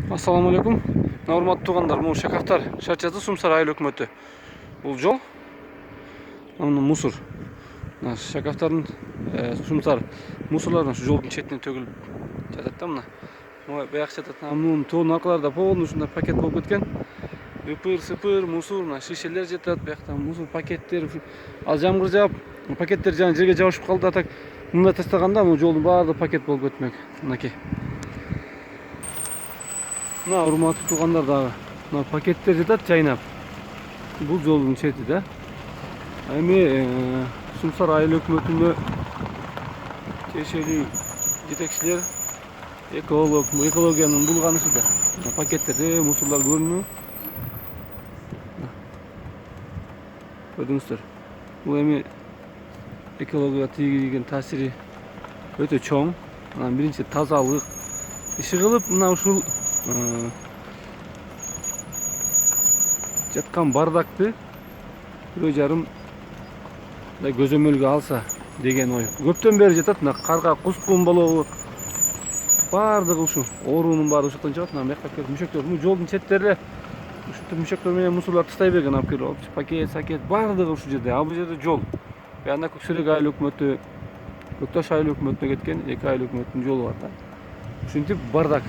Assalamu алейкум. Урматтуу туугандар, могу Шакафтар шарчасы Сумсар айыл өкмөтү. Бул жол мына мусор. Шакафтардын Сумсар мусорлорун ушу жолдун четине төгүлүп жатат да мына. Баягы жатат. Мунун тоонун аркаларында полный ушундай пакет болуп кеткен. Ыпыр-сыпыр мусор, мына шишелер жатат, биякта мусор пакеттер. Ал жамгыр жаап, пакеттер жана жерге жабышып калды. Так мында тастаганда бул жолдун баардыгы пакет болуп кетмек. Мынакей. Мына урматтуу туугандар дагы мына пакеттер жатат жайнап. Бул жолдун чети да. Эми Сумсар айыл өкмөтүнө тиешелүү жетекчилер экологиянын булганышы да. Пакеттерде мусорлор көрүнүyor. Көрдүңүздөр. Бул эми экологияга тийгизген таасири өтө чоң. Анан биринчи тазалык иши кылып, мына ушул жаткан бардакты бирөө жарым көзөмөлгө алса деген ой. Көптөн бери жатат. Мына карга, кускун болобу баардыгы ушу оорунун баары ушуктан чыгат. Мына мекка келип мүшөктөр, бул жолдун четтерине ушинтип мүшөктөр менен мусорлор тастай берген алып келип, пакет баардыгы ушул жерде. А бул жерде жол. Анда Көксөрөк айыл өкмөтү, Көкташ айыл өкмөтүнө кеткен эки айыл өкмөтүнүн жолу бар да. Ушинтип бардак